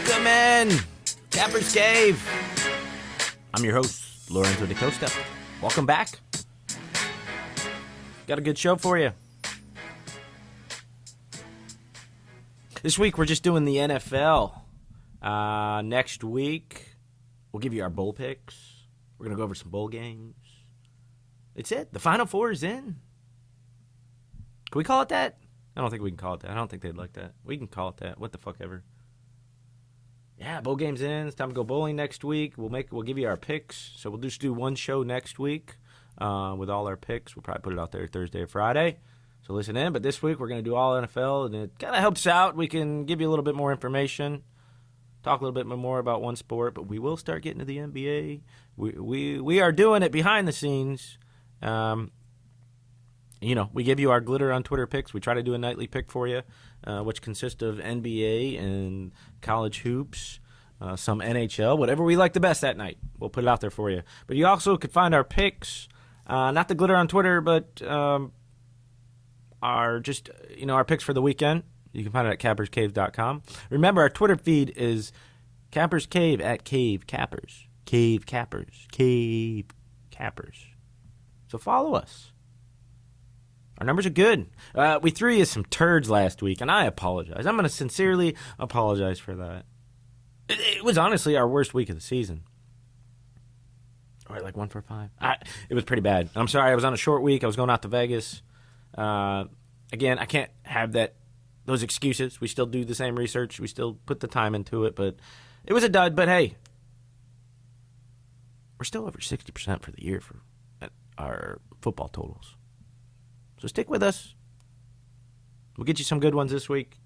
Welcome in, Capper's Cave. I'm your host, Lorenzo DaCosta. Welcome back. Got a good show for you. This week we're just doing the NFL. Next week we'll give you our bowl picks. We're going to go over some bowl games. It's it. The Final Four is in. Can we call it that? I don't think we can call it that. I don't think they'd like that. We can call it that. What the fuck ever. Yeah, bowl game's in. It's time to go bowling next week. We'll give you our picks. So we'll just do one show next week with all our picks. We'll probably put it out there Thursday or Friday. So listen in. But this week we're going to do all NFL, and it kind of helps out. We can give you a little bit more information, talk a little bit more about one sport, but we will start getting to the NBA. We are doing it behind the scenes. We give you our Glitter on Twitter picks. We try to do a nightly pick for you, which consists of NBA and college hoops, some NHL, whatever we like the best that night. We'll put it out there for you. But you also could find our picks, not the Glitter on Twitter, but our picks for the weekend. You can find it at capperscave.com. Remember, our Twitter feed is Cappers Cave at Cave Cappers. Cave Cappers. Cave Cappers. So follow us. Our numbers are good. We threw you some turds last week, and I apologize. I'm going to sincerely apologize for that. It was honestly our worst week of the season. All right, like 1 for 5. It was pretty bad. I'm sorry. I was on a short week. I was going out to Vegas. Again, I can't have those excuses. We still do the same research. We still put the time into it, but it was a dud. But hey, we're still over 60% for the year for our football totals. So stick with us. We'll get you some good ones this week.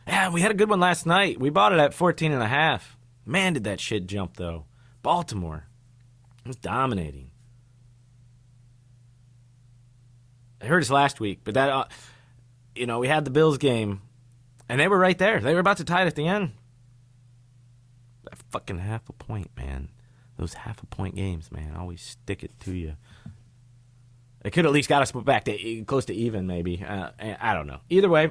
Yeah, we had a good one last night. We bought it at 14.5. Man, did that shit jump, though. Baltimore was dominating. I heard us last week, but that, we had the Bills game, and they were right there. They were about to tie it at the end. That fucking half a point, man. Those half a point games, man, always stick it to you. It could at least got us back to close to even, maybe. I don't know. Either way,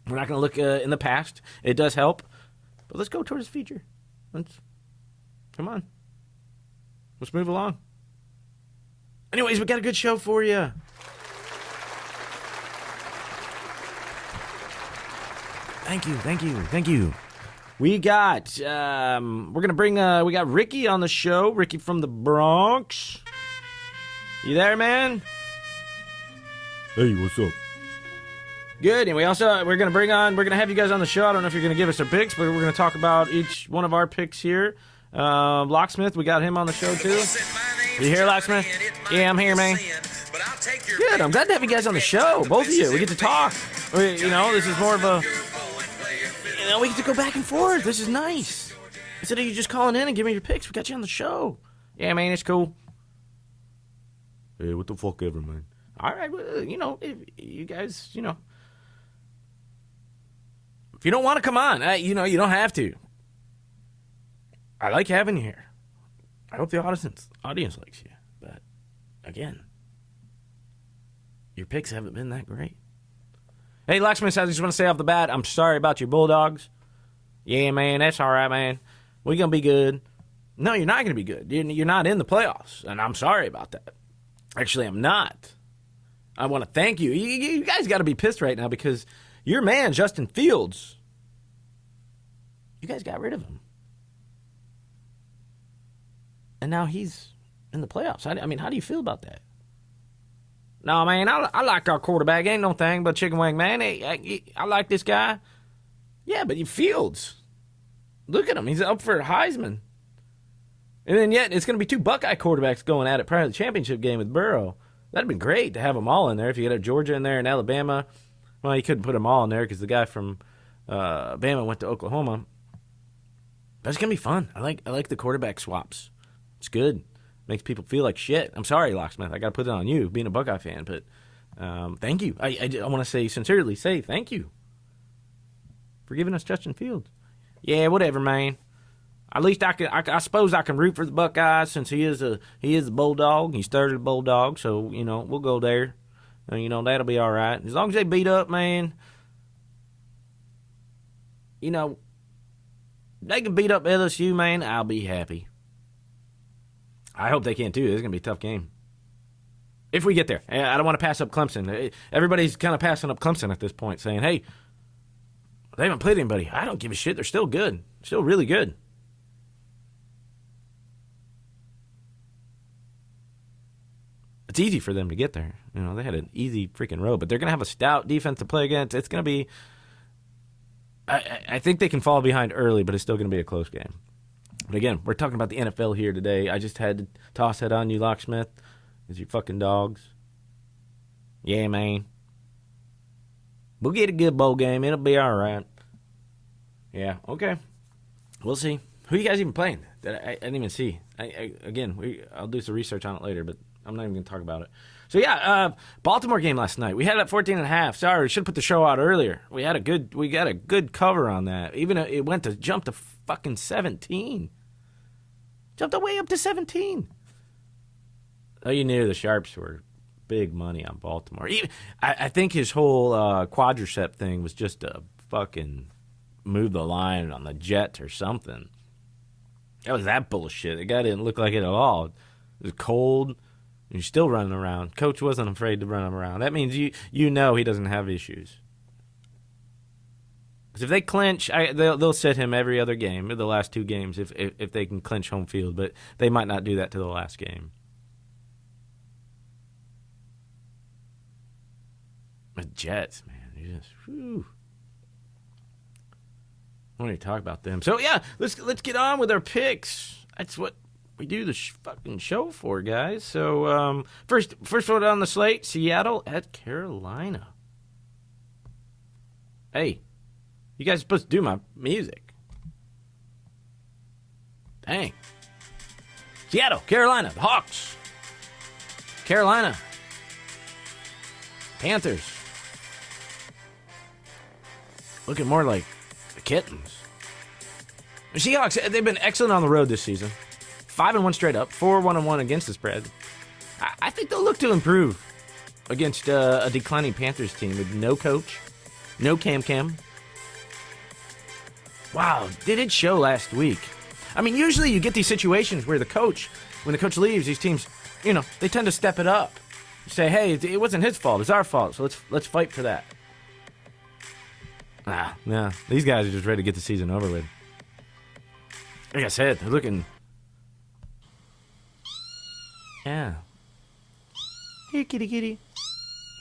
we're not going to look in the past. It does help. But let's go towards the future. Come on. Let's move along. Anyways, we got a good show for you. Thank you. We got, we're going to bring, we got Ricky on the show. Ricky from the Bronx. You there, man? Hey, what's up? Good, and we're going to have you guys on the show. I don't know if you're going to give us our picks, but we're going to talk about each one of our picks here. Locksmith, we got him on the show, too. You here, Locksmith? Yeah, I'm here, man. Good, I'm glad to have you guys on the show, both of you. We get to talk. This is more of a, we get to go back and forth. This is nice. Instead of you just calling in and giving me your picks, we got you on the show. Yeah, man, it's cool. Hey, what the fuck ever, man. All right, well, if you guys, if you don't want to come on, you don't have to. I like having you here. I hope the audience likes you. But, again, your picks haven't been that great. Hey, Locksmith, I just want to say off the bat, I'm sorry about your Bulldogs. Yeah, man, that's all right, man. We're going to be good. No, you're not going to be good. You're not in the playoffs, and I'm sorry about that. Actually, I'm not. I want to thank you. You guys got to be pissed right now because your man, Justin Fields, you guys got rid of him. And now he's in the playoffs. I mean, how do you feel about that? No, man, I like our quarterback. Ain't no thing but chicken wing, man. I like this guy. Yeah, but Fields, look at him. He's up for Heisman. And then yet, it's going to be 2 Buckeye quarterbacks going at it prior to the championship game with Burrow. That'd have been great to have them all in there. If you had Georgia in there and Alabama, well, you couldn't put them all in there because the guy from Bama went to Oklahoma. But it's going to be fun. I like the quarterback swaps. It's good. Makes people feel like shit. I'm sorry, Locksmith. I got to put it on you, being a Buckeye fan. But thank you. I want to sincerely say thank you for giving us Justin Fields. Yeah, whatever, man. At least I suppose I can root for the Buckeyes since he is a Bulldog. He started a Bulldog, so we'll go there. That'll be all right as long as they beat up, man. you know, they can beat up LSU, man, I'll be happy. I hope they can too. It's going to be a tough game. If we get there. I don't want to pass up Clemson. Everybody's kind of passing up Clemson at this point, saying, hey, they haven't played anybody. I don't give a shit. They're still good. Still really good. It's easy for them to get there. You know, they had an easy freaking road, but they're going to have a stout defense to play against. It's going to be, I think they can fall behind early, but it's still going to be a close game. But again, we're talking about the NFL here today. I just had to toss that on you, Locksmith. Is your fucking dogs? Yeah, man. We'll get a good bowl game. It'll be all right. Yeah, okay. We'll see. Who you guys even playing? I didn't even see. I'll do some research on it later, but I'm not even going to talk about it. So, yeah, Baltimore game last night. We had it at 14.5. Sorry, we should have put the show out earlier. We got a good cover on that. Even it went to jump to fucking 17. Jumped all the way up to 17. Oh, you knew the Sharps were big money on Baltimore. I think his whole quadricep thing was just a fucking move the line on the Jets or something. That was that bullshit. The guy didn't look like it at all. It was cold. He's still running around. Coach wasn't afraid to run him around. That means you know he doesn't have issues. Because if they clinch, they'll sit him every other game, the last two games, if they can clinch home field. But they might not do that to the last game. The Jets, man, you just whew. I want to talk about them. So yeah, let's get on with our picks. That's what we do the fucking show for, guys. So first one on the slate: Seattle at Carolina. Hey, you guys are supposed to do my music. Dang. Seattle, Carolina, the Hawks. Carolina, Panthers. Looking more like the Kittens. The Seahawks, they've been excellent on the road this season. 5-1 straight up, 4-1-1 against the spread. I think they'll look to improve against a declining Panthers team with no coach, no Cam. Wow, did it show last week? I mean, usually you get these situations where when the coach leaves, these teams, they tend to step it up. Say, hey, it wasn't his fault, it's our fault, so let's fight for that. No, these guys are just ready to get the season over with. Like I said, they're looking... Yeah. Here, kitty, kitty.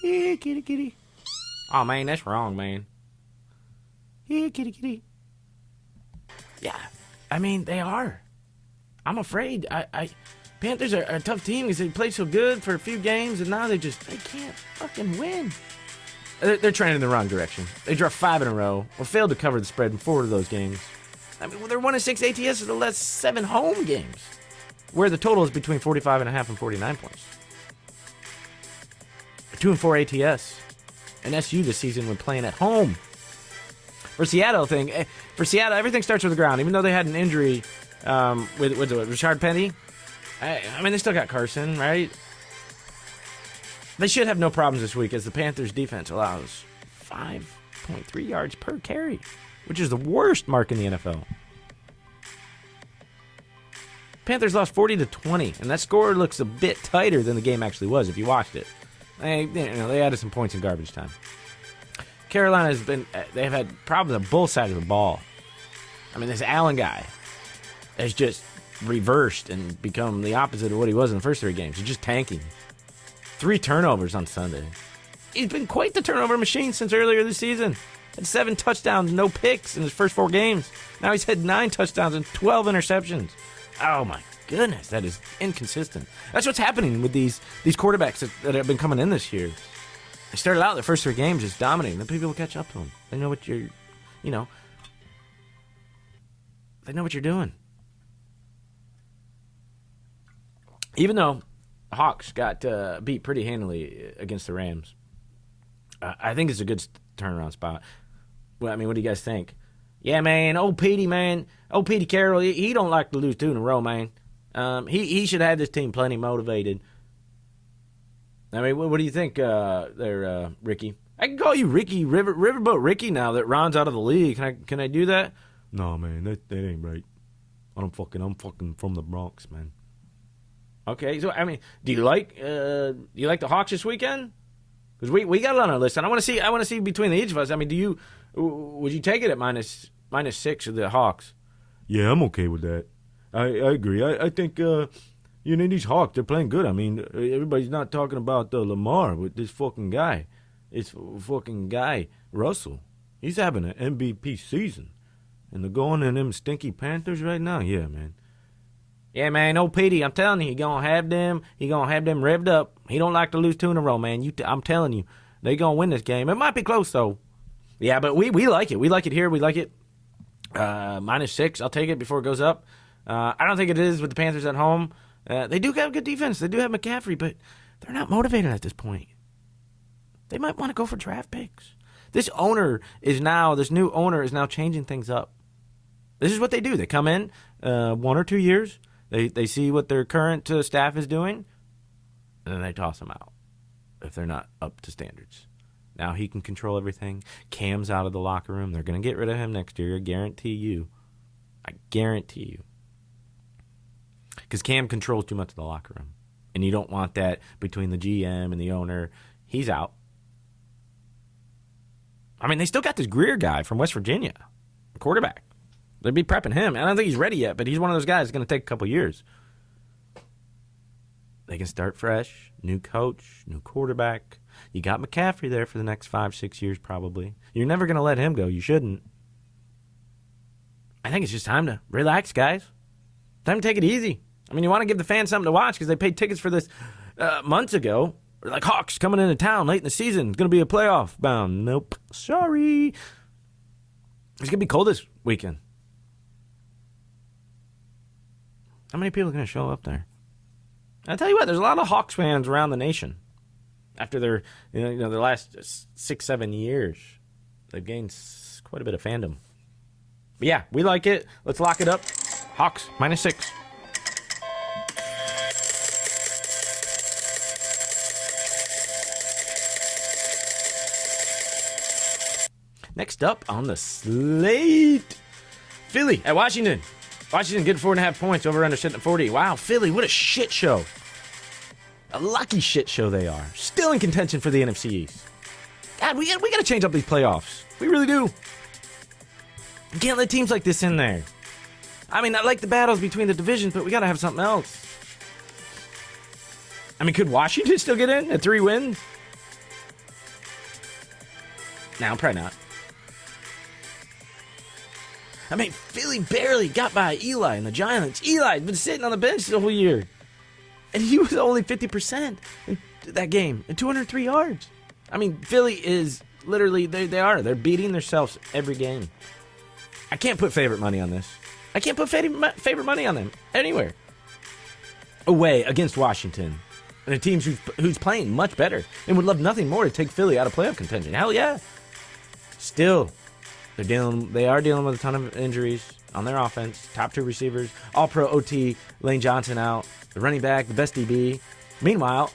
Here, kitty, kitty. Oh, man, that's wrong, man. Here, kitty, kitty. Yeah, I mean, they are. I'm afraid. Panthers are a tough team because they played so good for a few games, and now they can't fucking win. They're trending in the wrong direction. They dropped 5 in a row, or failed to cover the spread in 4 of those games. I mean, they're 1-6 ATS in the last 7 home games, where the total is between 45.5 and 49 points. 2-4 ATS, and SU this season when playing at home. For Seattle, everything starts with the ground. Even though they had an injury with Rashard Penny, I mean, they still got Carson, right? They should have no problems this week as the Panthers' defense allows 5.3 yards per carry, which is the worst mark in the NFL. Panthers lost 40-20, and that score looks a bit tighter than the game actually was if you watched it. They added some points in garbage time. Carolina they've had problems on both sides of the ball. I mean, this Allen guy has just reversed and become the opposite of what he was in the first 3 games. He's just tanking. 3 turnovers on Sunday. He's been quite the turnover machine since earlier this season. Had 7 touchdowns, no picks in his first 4 games. Now he's had 9 touchdowns and 12 interceptions. Oh my goodness, that is inconsistent. That's what's happening with these quarterbacks that have been coming in this year. They started out the first 3 games just dominating. Then people will catch up to them. They know what they know what you're doing. Even though the Hawks got beat pretty handily against the Rams, I think it's a good turnaround spot. Well, I mean, what do you guys think? Yeah, man, old Petey Carroll, he don't like to lose 2 in a row, man. He should have this team plenty motivated. I mean, what do you think there, Ricky? I can call you Ricky Riverboat Ricky now that Ron's out of the league. Can I do that? No, man, that ain't right. I'm fucking from the Bronx, man. Okay, so I mean, do you like the Hawks this weekend? Because we got it on our list, and I want to see between each of us. I mean, would you take it at -6 of the Hawks? Yeah, I'm okay with that. I agree. I think these Hawks, they're playing good. I mean, everybody's not talking about Lamar with this fucking guy. It's fucking guy Russell. He's having an MVP season, and they're going in them stinky Panthers right now. Yeah, man. Yeah, man, old Petey, I'm telling you, he gonna have them revved up. He don't like to lose 2 in a row, man. I'm telling you, they gonna win this game. It might be close though. Yeah, but we like it. We like it here. We like it. -6. I'll take it before it goes up. I don't think it is with the Panthers at home. They do have good defense. They do have McCaffrey, but they're not motivated at this point. They might want to go for draft picks. This new owner is now changing things up. This is what they do. They come in 1 or 2 years. They see what their current staff is doing, and then they toss them out if they're not up to standards. Now he can control everything. Cam's out of the locker room. They're going to get rid of him next year. I guarantee you. Because Cam controls too much of the locker room. And you don't want that between the GM and the owner. He's out. I mean, they still got this Greer guy from West Virginia, quarterback. They'd be prepping him. I don't think he's ready yet, but he's one of those guys that's going to take a couple years. They can start fresh, new coach, new quarterback. You got McCaffrey there for the next 5-6 years probably. You're never going to let him go. You shouldn't. I think it's just time to relax, guys. Time to take it easy. I mean, you want to give the fans something to watch because they paid tickets for this months ago. They're like, Hawks coming into town late in the season. It's going to be a playoff bound. Nope. Sorry. It's going to be cold this weekend. How many people are going to show up there? I'll tell you what, there's a lot of Hawks fans around the nation. After their their last 6-7 years, they've gained quite a bit of fandom. But yeah, we like it. Let's lock it up. Hawks, -6. Next up on the slate, Philly at Washington. Washington getting 4.5 points, over under sitting at 40. Wow, Philly, what a shit show. A lucky shit show they are. Still in contention for the NFC East. God, we got to change up these playoffs. We really do. You can't let teams like this in there. I mean, I like the battles between the divisions, but we got to have something else. I mean, could Washington still get in at 3 wins? No, probably not. I mean, Philly barely got by Eli and the Giants. Eli's been sitting on the bench the whole year. And he was only 50% in that game and 203 yards. I mean, Philly is literally, they're beating themselves every game. I can't put favorite money on this. I can't put favorite money on them anywhere. Away against Washington. And a team who's playing much better and would love nothing more to take Philly out of playoff contention. Hell yeah. Still, they are dealing with a ton of injuries on their offense. Top 2 receivers, all-pro OT, Lane Johnson out, the running back, the best DB. Meanwhile,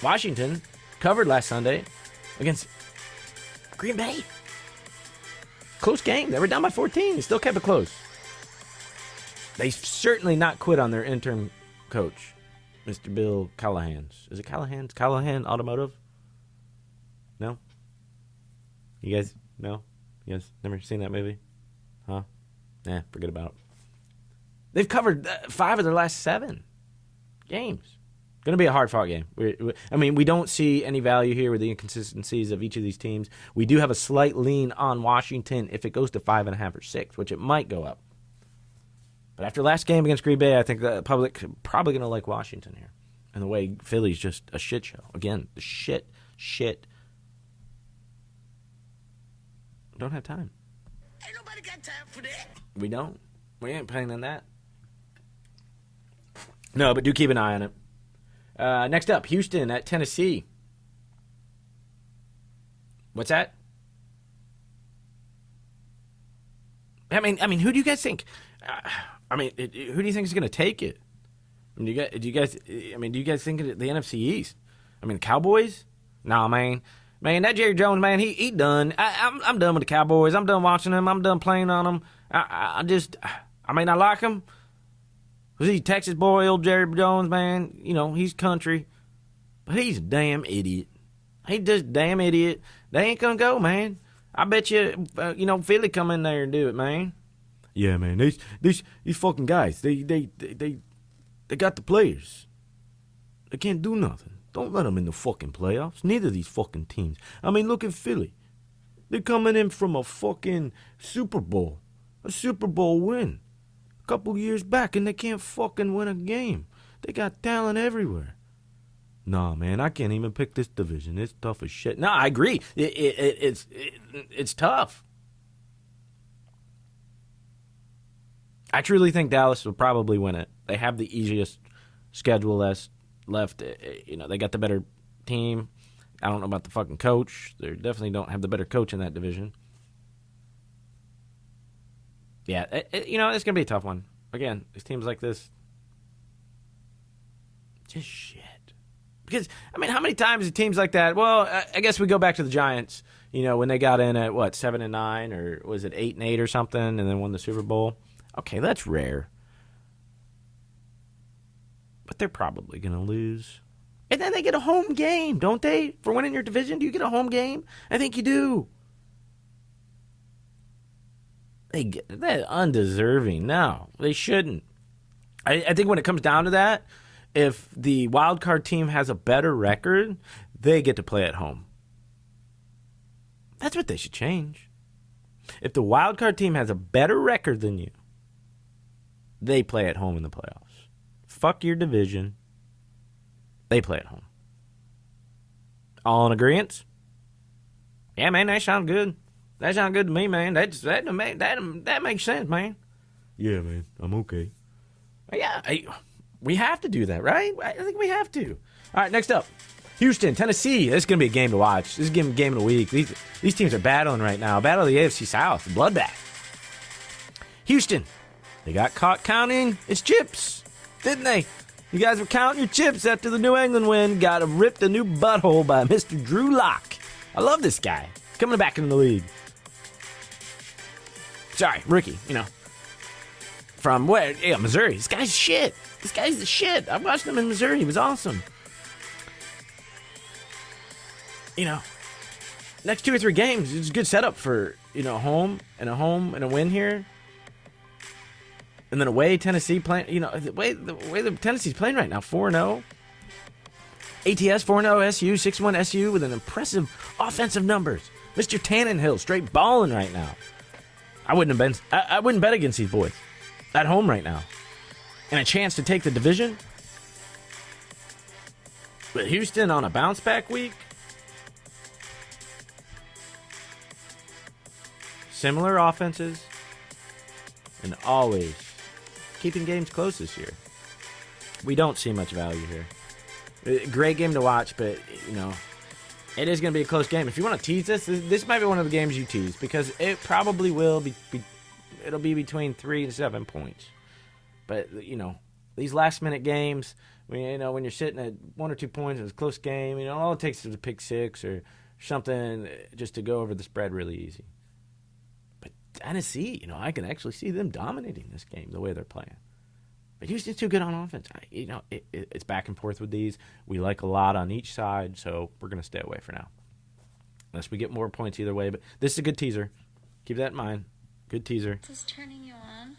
Washington covered last Sunday against Green Bay. Close game. They were down by 14. They still kept it close. They certainly not quit on their interim coach, Mr. Bill Callahan's. Is it Callahan's? Callahan Automotive? No? You guys, no? You guys never seen that movie? Huh? Nah, forget about it. They've covered 5 of their last 7 games. Going to be a hard-fought game. We don't see any value here with the inconsistencies of each of these teams. We do have a slight lean on Washington if it goes to 5.5 or 6, which it might go up. But after last game against Green Bay, I think the public probably going to like Washington here. And the way Philly's just a shit show. Again, the shit. Don't have time. Ain't nobody got time for that. We don't. We ain't paying on that. No, but do keep an eye on it. Next up, Houston at Tennessee. What's that? I mean, who do you guys think? Who do you think is going to take it? Do you guys think the NFC East? I mean, Cowboys? Nah, man. Man, that Jerry Jones, man, he done. I'm done with the Cowboys. I'm done watching them. I'm done playing on them. I like him. Was he Texas boy, old Jerry Jones, man? You know, he's country. But he's a damn idiot. He's just a damn idiot. They ain't gonna go, man. I bet you, Philly come in there and do it, man. Yeah, man. These fucking guys, they got the players. They can't do nothing. Don't let them in the fucking playoffs. Neither of these fucking teams. I mean, look at Philly. They're coming in from a fucking Super Bowl. A Super Bowl win. A couple years back, and they can't fucking win a game. They got talent everywhere. Nah, man, I can't even pick this division. It's tough as shit. No, I agree. It's tough. I truly think Dallas will probably win it. They have the easiest schedule left. You know, they got the better team. I don't know about the fucking coach. They definitely don't have the better coach in that division. Yeah, it's going to be a tough one. Again, these teams like this, just shit. Because, I mean, how many times do teams like that, well, I guess we go back to the Giants, when they got in at, 7-9, or was it 8-8 or something, and then won the Super Bowl? Okay, that's rare. But they're probably going to lose. And then they get a home game, don't they? For winning your division, do you get a home game? I think you do. They're undeserving. No, they shouldn't. I think when it comes down to that, if the wild card team has a better record, they get to play at home. That's what they should change. If the wild card team has a better record than you, they play at home in the playoffs. Fuck your division. They play at home. All in agreement? Yeah, man, that sounds good. That sounds good to me, man. That makes sense, man. Yeah, man, I'm okay. Yeah, we have to do that, right? I think we have to. All right, next up. Houston, Tennessee. This is going to be a game to watch. This is game of the week. These teams are battling right now. Battle of the AFC South. Bloodbath. Houston. They got caught counting its chips, didn't they? You guys were counting your chips after the New England win. Got ripped a new butthole by Mr. Drew Lock. I love this guy. Coming back into the league. Sorry, rookie, From where? Yeah, Missouri. This guy's shit. This guy's the shit. I watched him in Missouri. He was awesome. Next 2 or 3 games, it's a good setup for, a home and a win here. And then away, Tennessee playing, the way the Tennessee's playing right now, 4-0. ATS 4-0 SU, 6-1 SU with an impressive offensive numbers. Mr. Tannenhill straight balling right now. I wouldn't bet against these boys at home right now. And a chance to take the division. But Houston on a bounce back week. Similar offenses. And always keeping games close this year. We don't see much value here. Great game to watch, but, it is going to be a close game. If you want to tease this might be one of the games you tease, because it probably will be it'll be between 3 and 7 points. But, these last-minute games, when you're sitting at 1 or 2 points in a close game, all it takes is a pick six or something just to go over the spread really easy. But Tennessee, I can actually see them dominating this game the way they're playing. But Houston's too good on offense. It's back and forth with these. We like a lot on each side, so we're going to stay away for now. Unless we get more points either way. But this is a good teaser. Keep that in mind. Good teaser. Is this turning you on?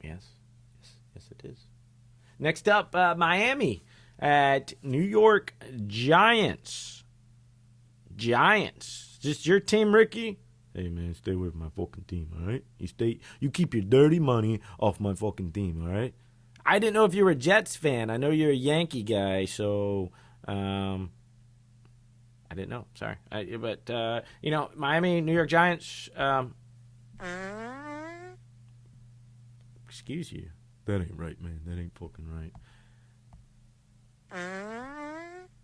Yes, it is. Next up, Miami at New York Giants. Giants. Is this your team, Ricky? Hey, man, stay with my fucking team, all right? You keep your dirty money off my fucking team, all right? I didn't know if you were a Jets fan. I know you're a Yankee guy, so I didn't know. Sorry. But Miami, New York Giants. Excuse you. That ain't right, man. That ain't fucking right.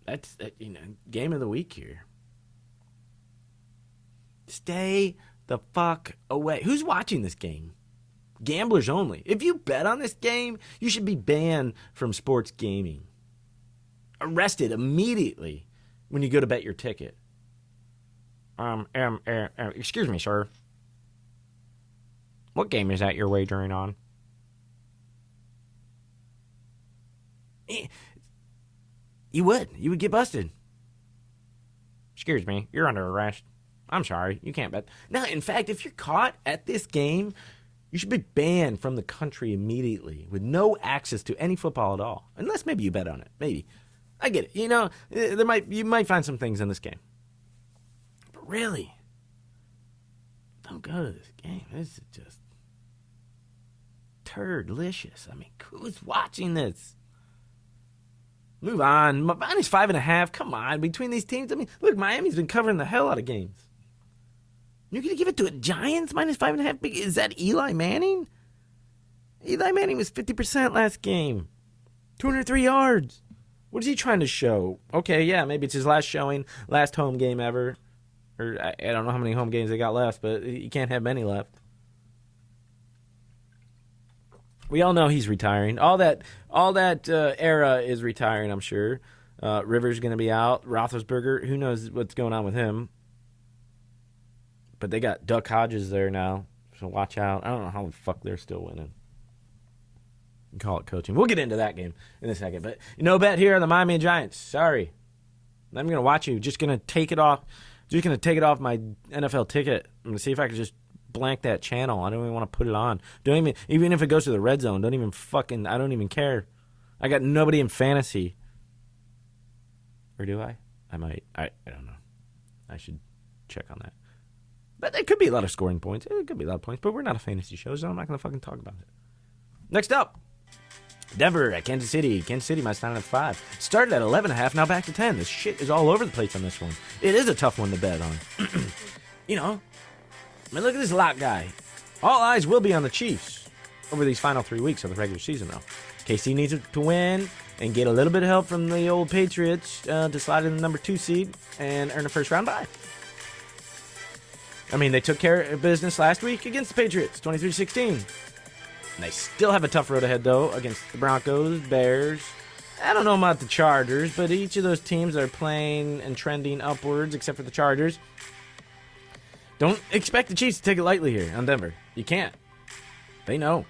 That's game of the week here. Stay the fuck away. Who's watching this game? Gamblers only. If you bet on this game, you should be banned from sports gaming. Arrested immediately when you go to bet your ticket. Excuse me, sir. What game is that you're wagering on? You would get busted. Excuse me, you're under arrest. I'm sorry, you can't bet. No, in fact, if you're caught at this game, you should be banned from the country immediately with no access to any football at all. Unless maybe you bet on it. Maybe. I get it. You know, you might find some things in this game. But really, don't go to this game. This is just turd-licious. I mean, who's watching this? Move on. Minus 5.5. Come on. Between these teams, I mean, look, Miami's been covering the hell out of games. You're going to give it to a Giants minus 5.5? Is that Eli Manning? Eli Manning was 50% last game. 203 yards. What is he trying to show? Okay, yeah, maybe it's his last showing, last home game ever. Or I don't know how many home games they got left, but you can't have many left. We all know he's retiring. All that era is retiring, I'm sure. Rivers going to be out. Roethlisberger, who knows what's going on with him. But they got Duck Hodges there now, so watch out. I don't know how the fuck they're still winning. You can call it coaching. We'll get into that game in a second. But no bet here on the Miami Giants. Sorry. I'm going to watch you. Just going to take it off. Just going to take it off my NFL ticket. I'm going to see if I can just blank that channel. I don't even want to put it on. Even if it goes to the red zone, I don't even care. I got nobody in fantasy. Or do I? I might. I don't know. I should check on that. But it could be a lot of scoring points. It could be a lot of points. But we're not a fantasy show, so I'm not going to fucking talk about it. Next up, Denver at Kansas City. Kansas City minus 9.5. Started at 11.5, now back to 10. This shit is all over the place on this one. It is a tough one to bet on. You know, I mean, look at this lock guy. All eyes will be on the Chiefs over these final 3 weeks of the regular season, though. KC needs to win and get a little bit of help from the old Patriots to slide in the number 2 seed and earn a first-round bye. I mean, they took care of business last week against the Patriots, 23-16. And they still have a tough road ahead, though, against the Broncos, Bears. I don't know about the Chargers, but each of those teams are playing and trending upwards, except for the Chargers. Don't expect the Chiefs to take it lightly here on Denver. You can't. They know.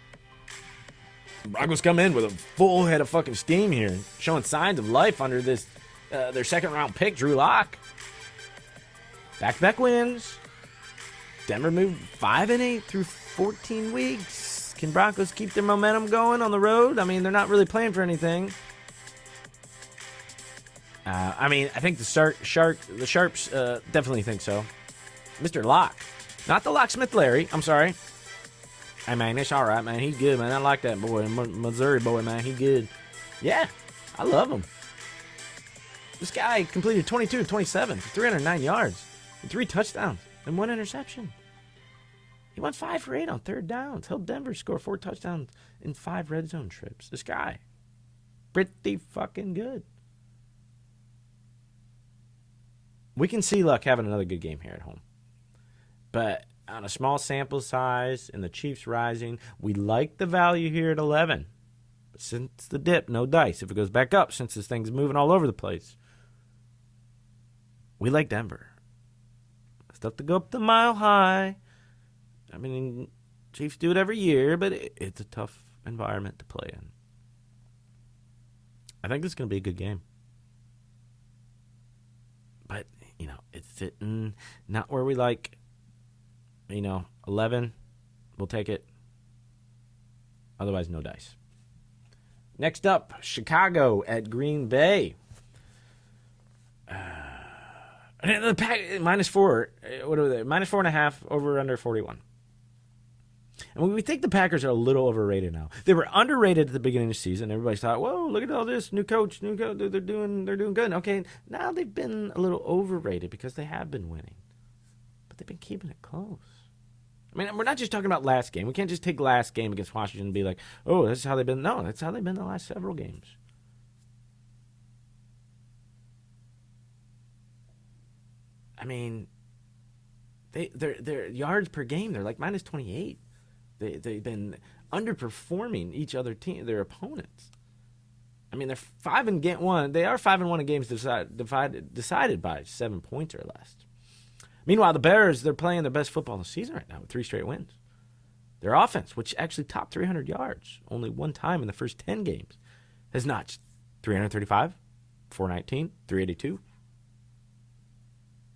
The Broncos come in with a full head of fucking steam here, showing signs of life under this their second-round pick, Drew Lock. Back-to-back wins. Denver moved 5-8 through 14 weeks. Can Broncos keep their momentum going on the road? I mean, they're not really playing for anything. I think the Sharps definitely think so. Mr. Locke. Not the Locksmith Larry. I'm sorry. Hey, man, it's all right, man. He's good, man. I like that boy. Missouri boy, man. He's good. Yeah, I love him. This guy completed 22 of 27 for 309 yards and 3 touchdowns and 1 interception. He went 5 for 8 on third downs. Helped Denver score 4 touchdowns in 5 red zone trips. This guy, pretty fucking good. We can see Luck having another good game here at home. But on a small sample size and the Chiefs rising, we like the value here at 11. But since the dip, no dice. If it goes back up, since this thing's moving all over the place, we like Denver. Stuff to go up the mile high. I mean, Chiefs do it every year, but it's a tough environment to play in. I think this is going to be a good game. But, it's sitting not where we like. 11, we'll take it. Otherwise, no dice. Next up, Chicago at Green Bay. The pack, minus 4. What are they? Minus 4.5, over under 41. And we think the Packers are a little overrated now. They were underrated at the beginning of the season. Everybody thought, whoa, look at all this. New coach, they're doing good. Okay, now they've been a little overrated because they have been winning. But they've been keeping it close. I mean, we're not just talking about last game. We can't just take last game against Washington and be like, oh, that's how they've been. No, that's how they've been the last several games. I mean, their yards per game, they're like minus 28. They've been underperforming each other team, their opponents. I mean, they're 5-1. They are 5-1 in games decided by 7 points or less. Meanwhile, the Bears, they're playing their best football in the season right now with 3 straight wins. Their offense, which actually topped 300 yards only one time in the first 10 games, has notched 335, 419, 382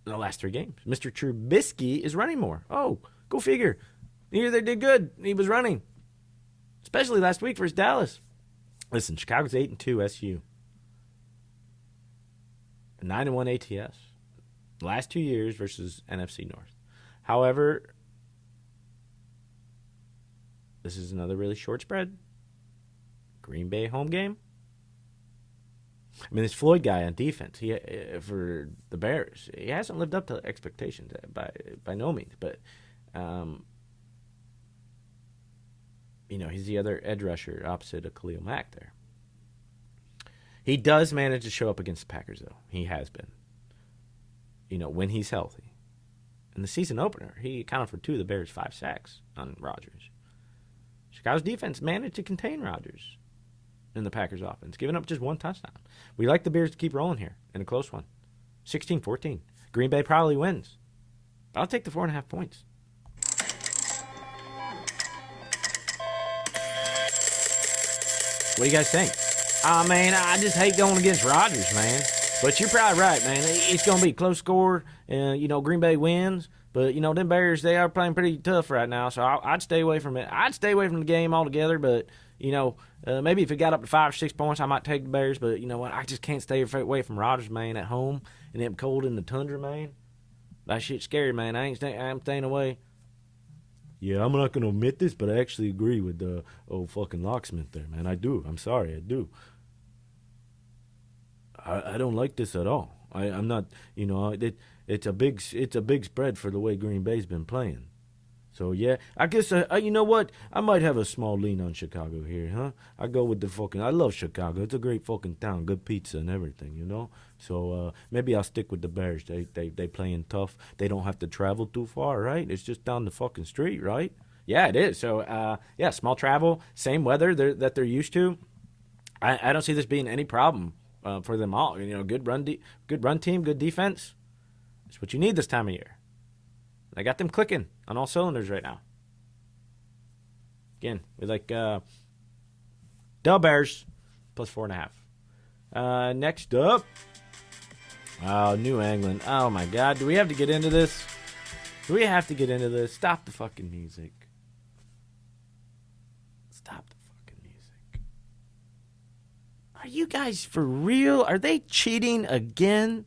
in the last 3 games. Mr. Trubisky is running more. Oh, go figure. Here they did good. He was running, especially last week versus Dallas. Listen, Chicago's 8-2 SU, 9-1 ATS. Last 2 years versus NFC North. However, this is another really short spread. Green Bay home game. I mean, this Floyd guy on defense, for the Bears, he hasn't lived up to expectations by no means. But, he's the other edge rusher opposite of Khalil Mack there. He does manage to show up against the Packers, though. He has been. When he's healthy. In the season opener, he accounted for 2 of the Bears' 5 sacks on Rodgers. Chicago's defense managed to contain Rodgers in the Packers' offense, giving up just 1 touchdown. We like the Bears to keep rolling here in a close one. 16-14. Green Bay probably wins. I'll take the 4.5 points. What do you guys think? I just hate going against Rodgers, man. But you're probably right, man. It's going to be a close score. Green Bay wins. But, them Bears, they are playing pretty tough right now. So I'd stay away from it. I'd stay away from the game altogether. But, maybe if it got up to 5 or 6 points, I might take the Bears. But you know what? I just can't stay away from Rodgers, man, at home. And them cold in the tundra, man. That shit's scary, man. I'm staying away. Yeah, I'm not going to admit this, but I actually agree with the old fucking locksmith there, man. I do. I'm sorry. I do. I don't like this at all. I'm not, it's a big spread for the way Green Bay's been playing. So, yeah, I guess, you know what? I might have a small lean on Chicago here, huh? I go with I love Chicago. It's a great fucking town, good pizza and everything, So, maybe I'll stick with the Bears. They playing tough. They don't have to travel too far, right? It's just down the fucking street, right? Yeah, it is. So, small travel, same weather that they're used to. I don't see this being any problem for them all. Good run team, good defense. It's what you need this time of year. I got them clicking on all cylinders right now. Again, we like Del Bears plus 4.5. Next up, New England. Oh my God, do we have to get into this? Stop the fucking music. Stop the fucking music. Are you guys for real? Are they cheating again?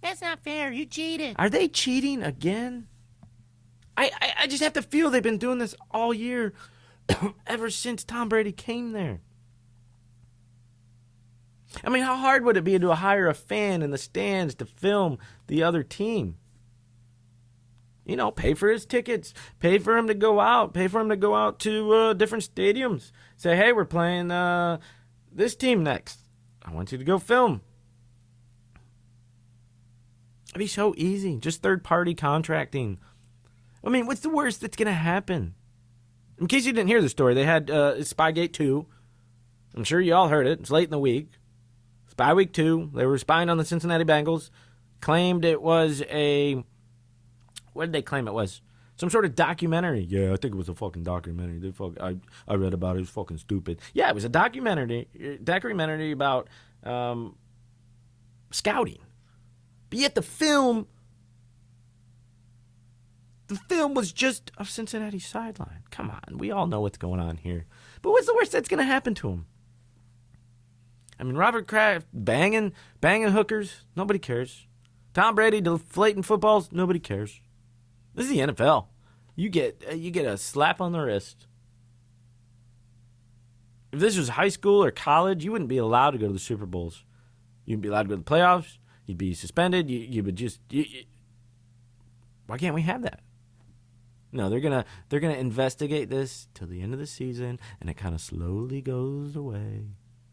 That's not fair. You cheated. Are they cheating again? I just have to feel they've been doing this all year, ever since Tom Brady came there. I mean, how hard would it be to hire a fan in the stands to film the other team? Pay for his tickets, pay for him to go out, to different stadiums. Say, hey, we're playing this team next. I want you to go film. It'd be so easy. Just third-party contracting. I mean, what's the worst that's going to happen? In case you didn't hear the story, they had Spygate 2. I'm sure you all heard it. It's late in the week. Spy Week 2. They were spying on the Cincinnati Bengals. Claimed it was what did they claim it was? Some sort of documentary. Yeah, I think it was a fucking documentary. I read about it. It was fucking stupid. Yeah, it was a documentary about scouting. But yet the film was just of Cincinnati's sideline. Come on, we all know what's going on here. But what's the worst that's going to happen to him? I mean, Robert Kraft banging hookers, nobody cares. Tom Brady deflating footballs, nobody cares. This is the NFL. You get a slap on the wrist. If this was high school or college, you wouldn't be allowed to go to the Super Bowls. You wouldn't be allowed to go to the playoffs. You'd be suspended. You would just. Why can't we have that? No, they're gonna investigate this till the end of the season, and it kind of slowly goes away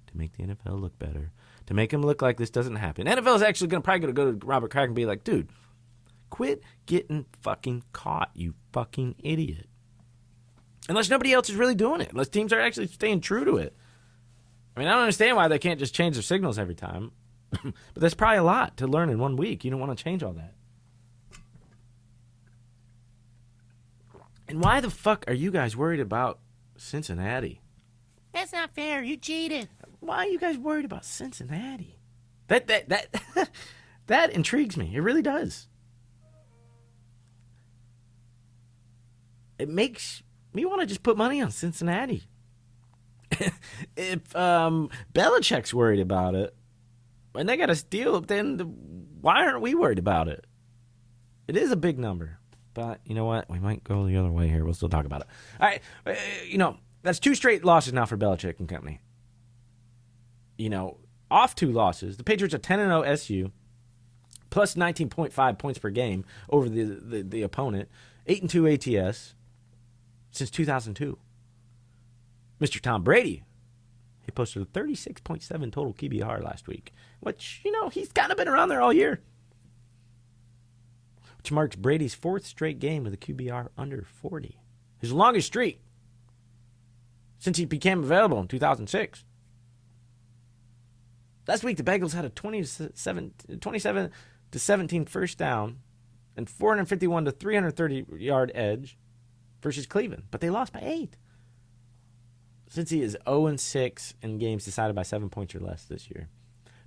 to make the NFL look better, to make him look like this doesn't happen. NFL is actually probably gonna go to Robert Kraft and be like, dude, quit getting fucking caught, you fucking idiot. Unless nobody else is really doing it. Unless teams are actually staying true to it. I mean, I don't understand why they can't just change their signals every time. But that's probably a lot to learn in 1 week. You don't want to change all that. And why the fuck are you guys worried about Cincinnati? That's not fair. You cheated. Why are you guys worried about Cincinnati? That that intrigues me. It really does. It makes me want to just put money on Cincinnati. If Belichick's worried about it, and they got to steal it, then why aren't we worried about it? It is a big number. But you know what? We might go the other way here. We'll still talk about it. All right. That's 2 straight losses now for Belichick and company. Off 2 losses. The Patriots are 10-0 SU, plus 19.5 points per game over the opponent. 8-2 ATS since 2002. Mr. Tom Brady, he posted a 36.7 total QBR last week, which, he's kind of been around there all year. Which marks Brady's 4th straight game with a QBR under 40. His longest streak since he became available in 2006. Last week, the Bengals had a 27-17 first down and 451 to 330 yard edge versus Cleveland, but they lost by 8. Since he is 0-6 in games decided by 7 points or less this year.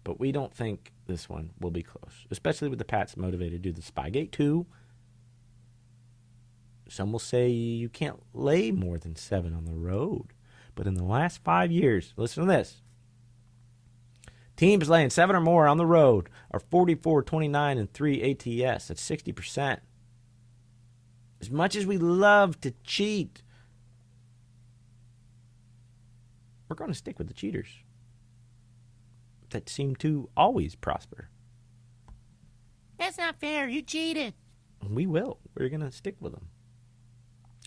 But we don't think this one will be close, especially with the Pats motivated due to Spygate 2. Some will say you can't lay more than 7 on the road. But in the last 5 years, listen to this. Teams laying 7 or more on the road are 44, 29, and 3 ATS. That's 60%. As much as we love to cheat, we're going to stick with the cheaters that seem to always prosper. That's not fair. You cheated. And we will. We're going to stick with them.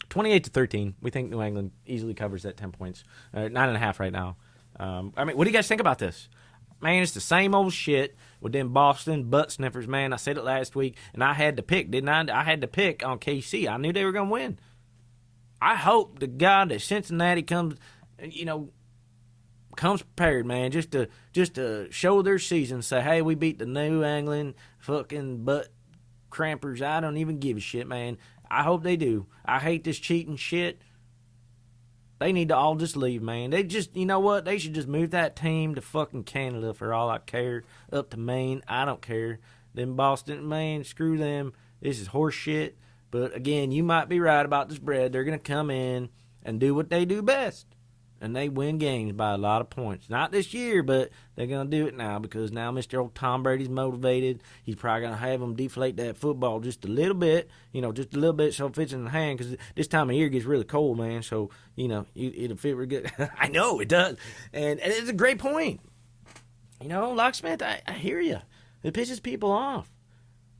28-13. We think New England easily covers that 10 points. 9.5 right now. What do you guys think about this? Man, it's the same old shit with them Boston butt sniffers, man. I said it last week, and I had to pick, didn't I? I had to pick on KC. I knew they were going to win. I hope to God that Cincinnati comes prepared, man, just to show their season. Say, hey, we beat the New England fucking butt crampers. I don't even give a shit, man. I hope they do. I hate this cheating shit. They need to all just leave, man. They just, you know what? They should just move that team to fucking Canada for all I care. Up to Maine. I don't care. Then Boston, man, screw them. This is horse shit. But again, you might be right about this bread. They're going to come in and do what they do best. And they win games by a lot of points. Not this year, but they're going to do it now because now Mr. Old Tom Brady's motivated. He's probably going to have them deflate that football just a little bit, just a little bit so it fits in the hand because this time of year gets really cold, man. So, it'll fit really good. I know it does. And it's a great point. Locksmith, I hear you. It pisses people off.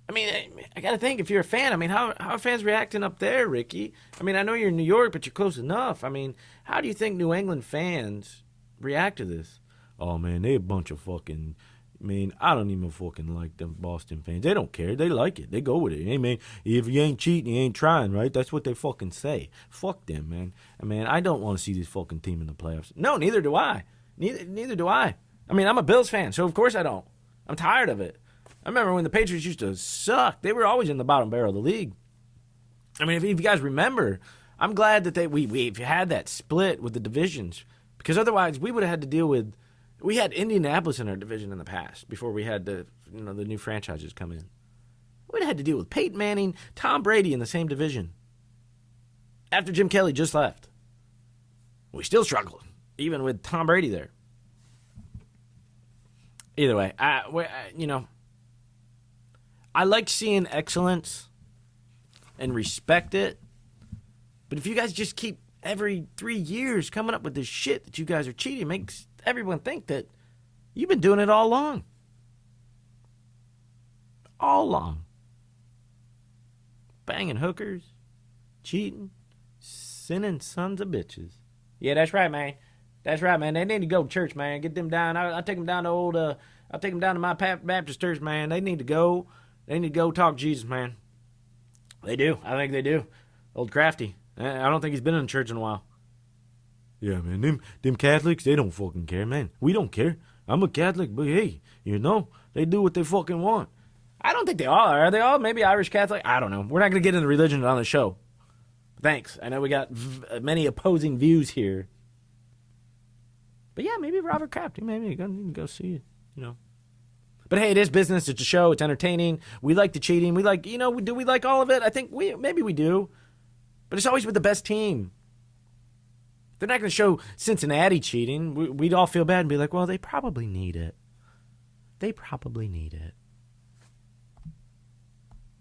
I mean, I got to think, if you're a fan, I mean, how are fans reacting up there, Ricky? I mean, I know you're in New York, but you're close enough. I mean, how do you think New England fans react to this? Oh, man, they a bunch of fucking... I don't even fucking like them Boston fans. They don't care. They like it. They go with it. Hey, man, if you ain't cheating, you ain't trying, right? That's what they fucking say. Fuck them, man. I don't want to see this fucking team in the playoffs. No, neither do I. Neither do I. I mean, I'm a Bills fan, so of course I don't. I'm tired of it. I remember when the Patriots used to suck. They were always in the bottom barrel of the league. I mean, if you guys remember, I'm glad that we had that split with the divisions because otherwise we would have had to deal with. We had Indianapolis in our division in the past before we had the new franchises come in. We'd have had to deal with Peyton Manning, Tom Brady in the same division after Jim Kelly just left. We still struggled, even with Tom Brady there. Either way, I like seeing excellence and respect it. But if you guys just keep every 3 years coming up with this shit that you guys are cheating, it makes everyone think that you've been doing it all along. All along. Banging hookers, cheating, sinning sons of bitches. Yeah, that's right, man. That's right, man. They need to go to church, man. Get them down. I'll take them down to I'll take them down to my Baptist church, man. They need to go. They need to go talk Jesus, man. They do. I think they do. Old Crafty. I don't think he's been in church in a while. Yeah, man. Them Catholics, they don't fucking care, man. We don't care. I'm a Catholic, but hey, they do what they fucking want. I don't think they all are. Are they all maybe Irish Catholic? I don't know. We're not going to get into religion on the show. Thanks. I know we got many opposing views here. But yeah, maybe Robert Kraft. Maybe you can go see it, But hey, it is business. It's a show. It's entertaining. We like the cheating. We like, do we like all of it? I think maybe we do. But it's always with the best team. They're not going to show Cincinnati cheating. We'd all feel bad and be like, well, they probably need it. They probably need it.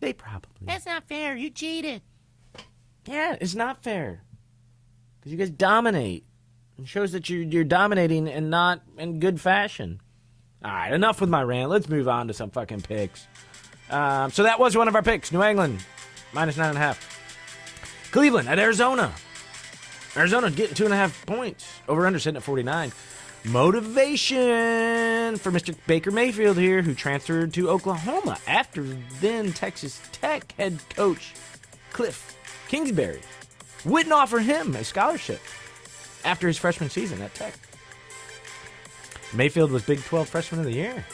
They probably. That's not fair. You cheated. Yeah, it's not fair. Because you guys dominate. It shows that you're dominating and not in good fashion. All right, enough with my rant. Let's move on to some fucking picks. So that was one of our picks. New England, -9.5. Cleveland at Arizona. Arizona getting 2.5 points. Over-under sitting at 49. Motivation for Mr. Baker Mayfield here, who transferred to Oklahoma after then Texas Tech head coach Cliff Kingsbury wouldn't offer him a scholarship after his freshman season at Tech. Mayfield was Big 12 Freshman of the Year.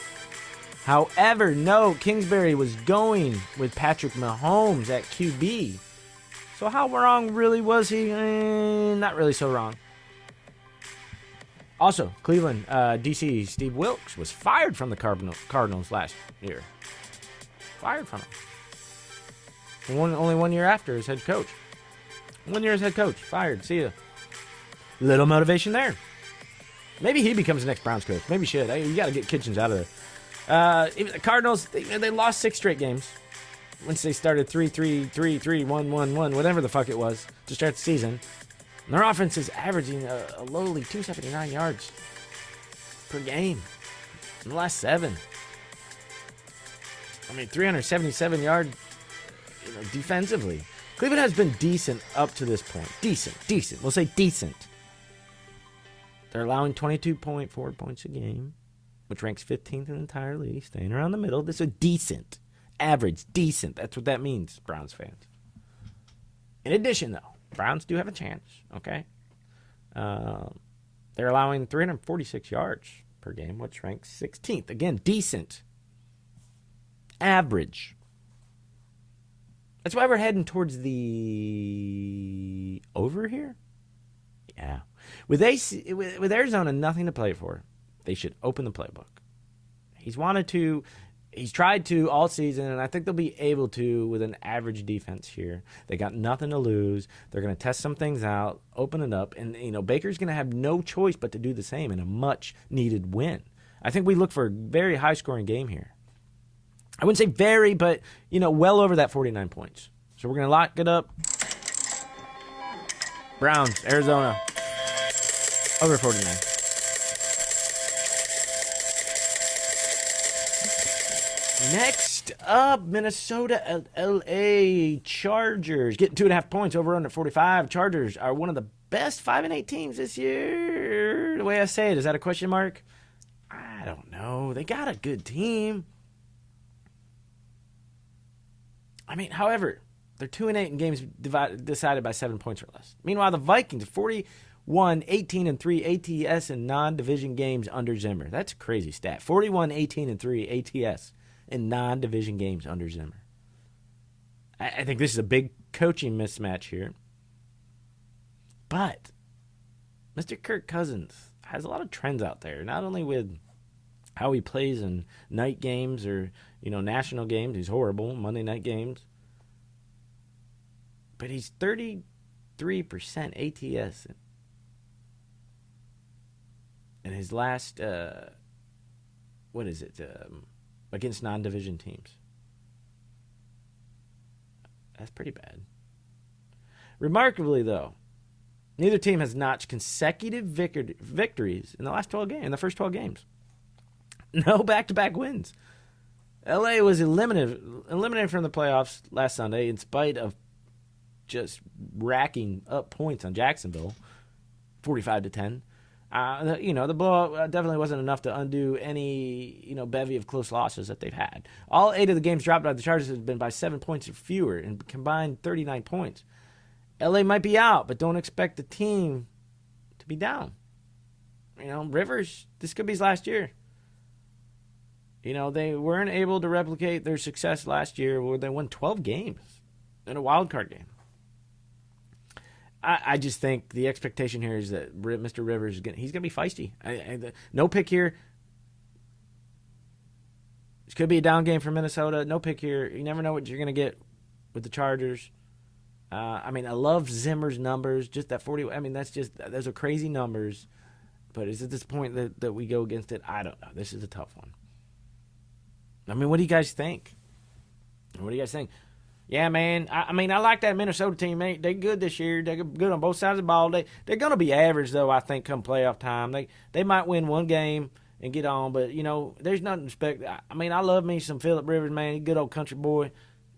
However, no, Kingsbury was going with Patrick Mahomes at QB. So how wrong really was he? Not really so wrong. Also, Cleveland, DC Steve Wilkes was fired from the Cardinals last year. Fired from him. Only 1 year after his head coach. 1 year as head coach. Fired. See ya. Little motivation there. Maybe he becomes the next Browns coach. Maybe he should. You got to get Kitchens out of there. The Cardinals, they lost 6 straight games. Once they started 3-3, 3-3, 1-1-1, whatever the fuck it was, to start the season. And their offense is averaging a lowly 279 yards per game in the last 7. 377 yards defensively. Cleveland has been decent up to this point. Decent. We'll say decent. They're allowing 22.4 points a game, which ranks 15th in the entire league, staying around the middle. This is a decent. Average, decent. That's what that means, Browns fans. In addition, though, Browns do have a chance, okay? They're allowing 346 yards per game, which ranks 16th. Again, decent. Average. That's why we're heading towards the over here. Yeah. With Arizona nothing to play for, they should open the playbook. He's tried to all season, and I think they'll be able to with an average defense here. They got nothing to lose. They're going to test some things out, open it up, and Baker's going to have no choice but to do the same in a much-needed win. I think we look for a very high-scoring game here. I wouldn't say very, but, well over that 49 points. So we're going to lock it up. Browns, Arizona, over 49. Next up, Minnesota LA Chargers getting 2.5 points, over under 45. Chargers are one of the best 5-8 teams this year. The way I say it, is that a question mark? I don't know. They got a good team. However, they're 2-8 in games decided by 7 points or less. Meanwhile, the Vikings are 41, 18-3 ATS in non-division games under Zimmer. That's a crazy stat. 41, 18-3 ATS in non-division games under Zimmer. I think this is a big coaching mismatch here. But Mr. Kirk Cousins has a lot of trends out there, not only with how he plays in night games or, national games. He's horrible, Monday night games. But he's 33% ATS in his last, against non-division teams. That's pretty bad. Remarkably, though, neither team has notched consecutive victories in the last 12 games, in the first 12 games. No back-to-back wins. LA was eliminated from the playoffs last Sunday in spite of just racking up points on Jacksonville, 45-10. The blowout definitely wasn't enough to undo any, bevy of close losses that they've had. All 8 of the games dropped by the Chargers have been by 7 points or fewer and combined 39 points. LA might be out, but don't expect the team to be down. Rivers, this could be his last year. They weren't able to replicate their success last year where they won 12 games in a wild card game. I just think the expectation here is that Mr. Rivers he's going to be feisty. No pick here. This could be a down game for Minnesota. No pick here. You never know what you're going to get with the Chargers. I love Zimmer's numbers. Just that 40. Those are crazy numbers. But is it this point that we go against it? I don't know. This is a tough one. What do you guys think? Yeah, man. I like that Minnesota team. They're good this year. They're good on both sides of the ball. They're going to be average, though, I think, come playoff time. They might win one game and get on, but, there's nothing to expect. I love me some Phillip Rivers, man. He's a good old country boy.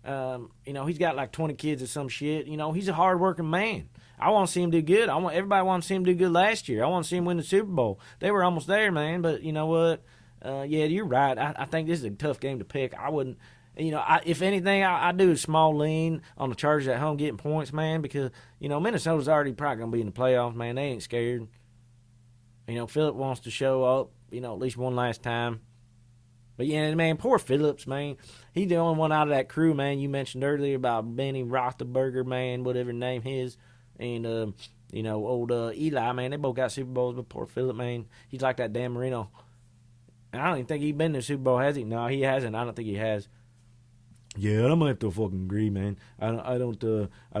He's got like 20 kids or some shit. He's a hard-working man. I want to see him do good. Everybody wants to see him do good last year. I want to see him win the Super Bowl. They were almost there, man, but you know what? Yeah, you're right. I think this is a tough game to pick. I wouldn't, if anything, I do a small lean on the Chargers at home getting points, man, because, Minnesota's already probably going to be in the playoffs, man. They ain't scared. Phillip wants to show up, at least one last time. But, yeah, man, poor Phillips, man. He's the only one out of that crew, man. You mentioned earlier about Benny Roethlisberger, man, whatever name his. And, old Eli, man, they both got Super Bowls, but poor Phillip, man, he's like that Dan Marino. And I don't even think he's been to the Super Bowl, has he? No, he hasn't. I don't think he has. Yeah, I might have to fucking agree, man. I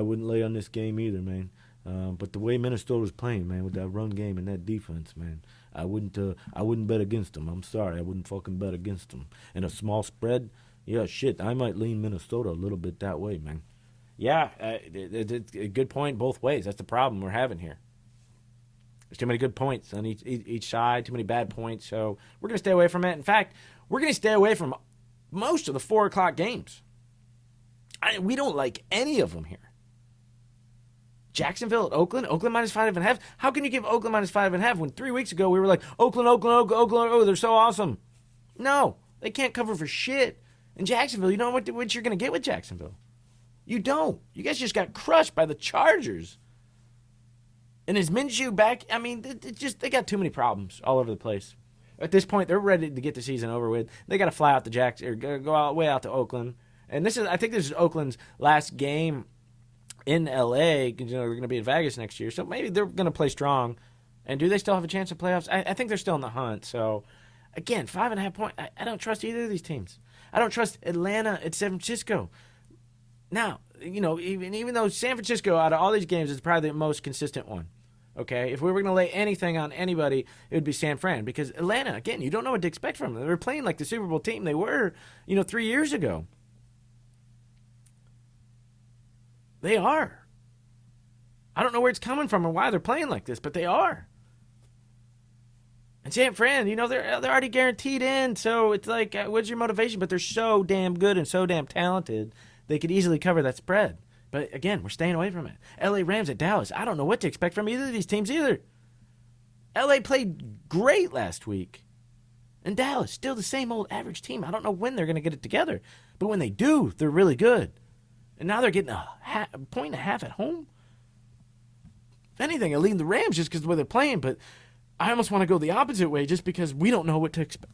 wouldn't lay on this game either, man. But the way Minnesota's playing, man, with that run game and that defense, man, I wouldn't bet against them. I'm sorry, I wouldn't fucking bet against them. And a small spread, yeah, shit, I might lean Minnesota a little bit that way, man. Yeah, it's a good point both ways. That's the problem we're having here. There's too many good points on each side, too many bad points. So we're going to stay away from it. In fact, we're going to stay away from most of the 4 o'clock games. We don't like any of them here. Jacksonville at Oakland minus 5.5. How can you give Oakland minus 5.5 when 3 weeks ago we were like, Oakland, oh, they're so awesome. No, they can't cover for shit. In Jacksonville, you know what you're going to get with Jacksonville. You don't. You guys just got crushed by the Chargers. And is Minshew back? They got too many problems all over the place. At this point, they're ready to get the season over with. They got to fly out to go all the way out to Oakland. And I think this is Oakland's last game in L.A. because they're going to be in Vegas next year. So maybe they're going to play strong. And do they still have a chance of playoffs? I think they're still in the hunt. So, again, 5.5 points. I don't trust either of these teams. I don't trust Atlanta at San Francisco. Now, even though San Francisco, out of all these games, is probably the most consistent one, okay? If we were going to lay anything on anybody, it would be San Fran. Because Atlanta, again, you don't know what to expect from them. They're playing like the Super Bowl team they were, 3 years ago. They are. I don't know where it's coming from or why they're playing like this, but they are. And San Fran, they're already guaranteed in, so it's like, what's your motivation? But they're so damn good and so damn talented. They could easily cover that spread. But, again, we're staying away from it. L.A. Rams at Dallas. I don't know what to expect from either of these teams either. L.A. played great last week. And Dallas, still the same old average team. I don't know when they're going to get it together. But when they do, they're really good. And now they're getting a 1.5 at home. If anything, I lean the Rams just because of the way they're playing. But I almost want to go the opposite way just because we don't know what to expect.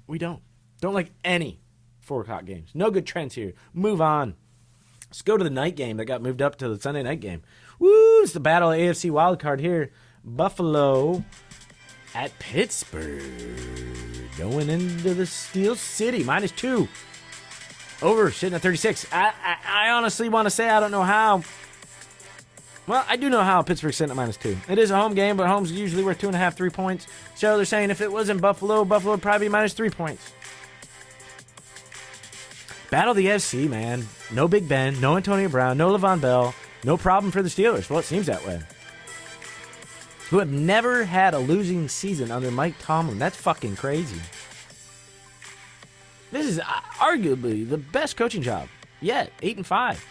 We don't. Don't like any 4 o'clock games. No good trends here. Move on. Let's go to the night game that got moved up to the Sunday night game. Woo! It's the battle of AFC wildcard here. Buffalo at Pittsburgh. Going into the Steel City. -2. Over, sitting at 36. I honestly want to say I don't know how. Well, I do know how Pittsburgh's sitting at -2. It is a home game, but home's usually worth 2.5, 3 points. So they're saying if it was in Buffalo would probably be -3 points. Battle of the FC, man. No Big Ben, no Antonio Brown, no Le'Veon Bell. No problem for the Steelers. Well, it seems that way. Who have never had a losing season under Mike Tomlin. That's fucking crazy. This is arguably the best coaching job yet. 8-5.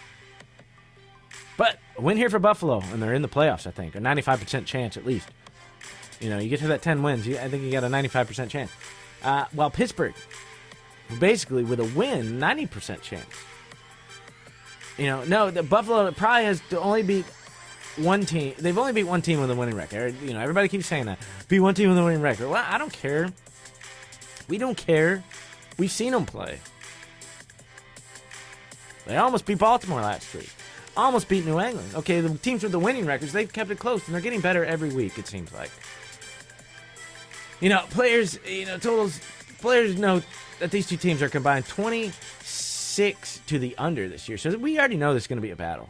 But a win here for Buffalo, and they're in the playoffs, I think. A 95% chance at least. You get to that 10 wins, I think you got a 95% chance. While Pittsburgh, basically with a win, 90% chance. No, the Buffalo probably has to only beat one team. They've only beat one team with a winning record. Everybody keeps saying that. Beat one team with a winning record. Well, I don't care. We don't care. We've seen them play. They almost beat Baltimore last week. Almost beat New England. Okay, the teams with the winning records, they've kept it close, and they're getting better every week, it seems like. Players, players know that these two teams are combined 26 to the under this year. So we already know this is going to be a battle.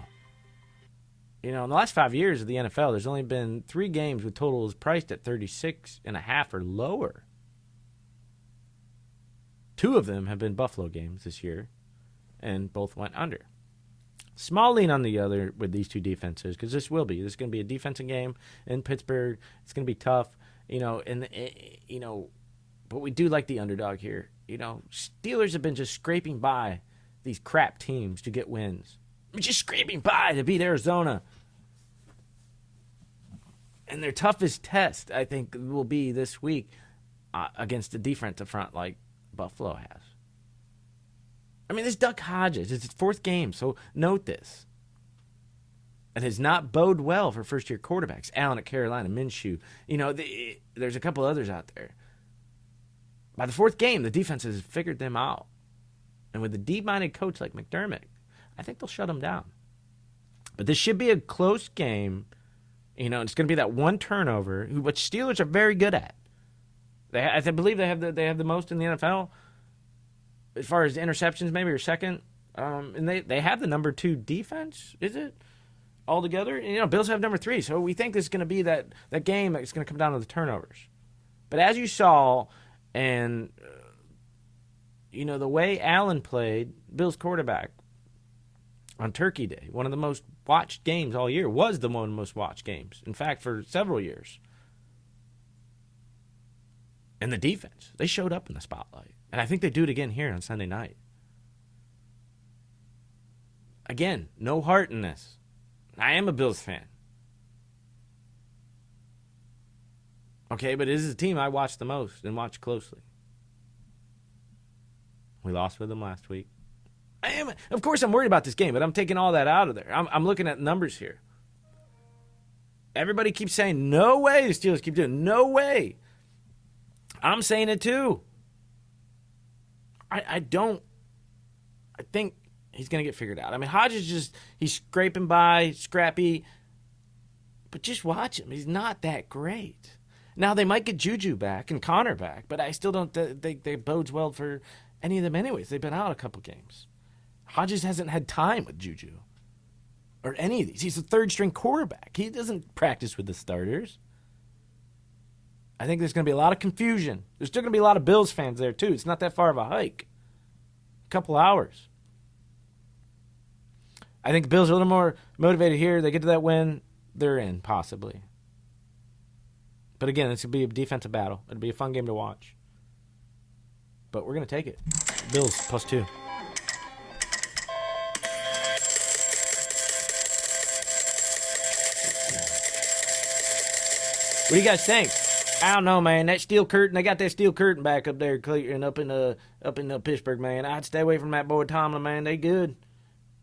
In the last 5 years of the NFL, there's only been 3 games with totals priced at 36.5 or lower. 2 of them have been Buffalo games this year, and both went under. Small lean on the other with these two defenses, because this is going to be a defensive game in Pittsburgh. It's going to be tough, but we do like the underdog here. Steelers have been just scraping by these crap teams to get wins. Just scraping by to beat Arizona. And their toughest test, I think, will be this week against the defensive front like Buffalo has. This Duck Hodges, it's his 4th game, so note this. It has not bode well for first-year quarterbacks. Allen at Carolina, Minshew. There's a couple others out there. By the 4th game, the defense has figured them out. And with a deep-minded coach like McDermott, I think they'll shut them down. But this should be a close game. It's going to be that one turnover, which Steelers are very good at. I believe they have the most in the NFL. As far as interceptions, maybe, or second. And they have the number 2 defense, is it? Altogether. Bills have number 3. So we think this is going to be that game that's going to come down to the turnovers. But as you saw, and, the way Allen played, Bills quarterback, on Turkey Day, one of the most watched games all year, was the one of the most watched games. In fact, for several years. And the defense, they showed up in the spotlight. And I think they do it again here on Sunday night. Again, no heart in this. I am a Bills fan. Okay, but this is a team I watch the most and watch closely. We lost with them last week. Of course, I'm worried about this game, but I'm taking all that out of there. I'm looking at numbers here. Everybody keeps saying, no way. The Steelers keep doing, no way. I'm saying it too. I think he's going to get figured out. Hodges he's scraping by, scrappy. But just watch him. He's not that great. Now, they might get Juju back and Connor back, but I still don't think they bodes well for any of them anyways. They've been out a couple games. Hodges hasn't had time with Juju or any of these. He's a third-string quarterback. He doesn't practice with the starters. I think there's going to be a lot of confusion. There's still going to be a lot of Bills fans there, too. It's not that far of a hike. A couple hours. I think the Bills are a little more motivated here. They get to that win, they're in, possibly. But again, this will be a defensive battle. It'll be a fun game to watch. But we're going to take it. Bills +2. What do you guys think? I don't know, man. That steel curtain, they got that steel curtain back up there, Cleveland, up in Pittsburgh, man. I'd stay away from that boy Tomlin, man. They good.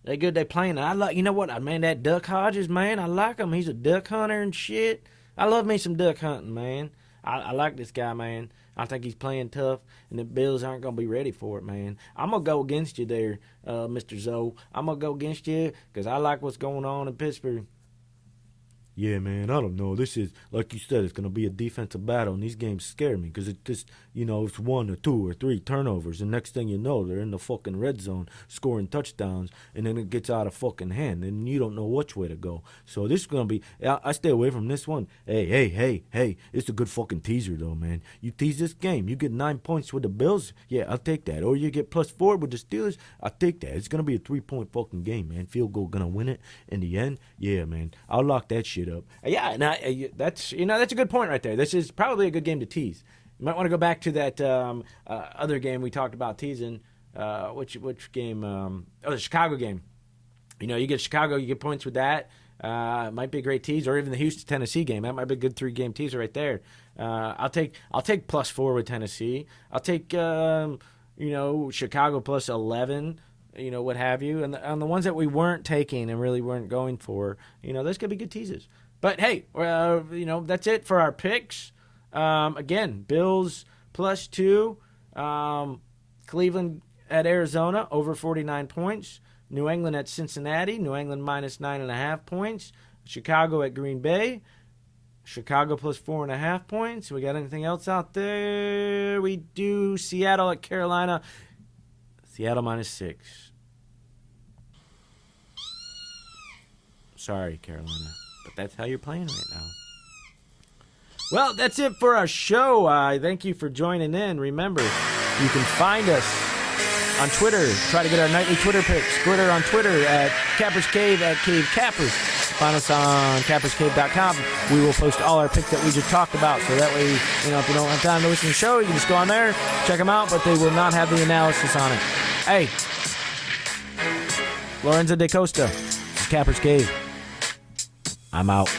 They good. They playing. I like, you know what, man? That Duck Hodges, man. I like him. He's a duck hunter and shit. I love me some duck hunting, man. I like this guy, man. I think he's playing tough, and the Bills aren't gonna be ready for it, man. I'm gonna go against you there, Mr. Zoe. I'm gonna go against you because I like what's going on in Pittsburgh. Yeah, man, I don't know. This is, like you said, it's going to be a defensive battle, and these games scare me because it's just, it's 1 or 2 or 3 turnovers, and next thing you know, they're in the fucking red zone scoring touchdowns, and then it gets out of fucking hand, and you don't know which way to go. So this is going to be, I stay away from this one. Hey, it's a good fucking teaser, though, man. You tease this game, you get 9 points with the Bills, yeah, I'll take that. Or you get +4 with the Steelers, I'll take that. It's going to be a 3-point fucking game, man. Field goal going to win it in the end. Yeah, man, I'll lock that shit up. Yeah, now that's a good point right there. This is probably a good game to tease. You might want to go back to that other game we talked about teasing. Which game? The Chicago game. You get Chicago, you get points with that. It might be a great tease, or even the Houston Tennessee game. That might be a good 3-game teaser right there. I'll take +4 with Tennessee. I'll take Chicago +11. what have you. And on the ones that we weren't taking and really weren't going for, those could be good teases. But hey, that's it for our picks. Again, Bills +2, Cleveland at Arizona over 49 points, New England at Cincinnati, New England -9.5 points, Chicago at Green Bay, Chicago +4.5 points. We got anything else out there? We do. Seattle at Carolina, Seattle -6. Sorry, Carolina, but that's how you're playing right now. Well, that's it for our show. Thank you for joining in. Remember, you can find us on Twitter. Try to get our nightly Twitter picks. Twitter on Twitter at Cappers Cave at Cave Cappers. Find us on capperscave.com. We will post all our picks that we just talked about. So that way, if you don't have time to listen to the show, you can just go on there, check them out, but they will not have the analysis on it. Hey, Lorenzo De Costa, Cappers Cave. I'm out.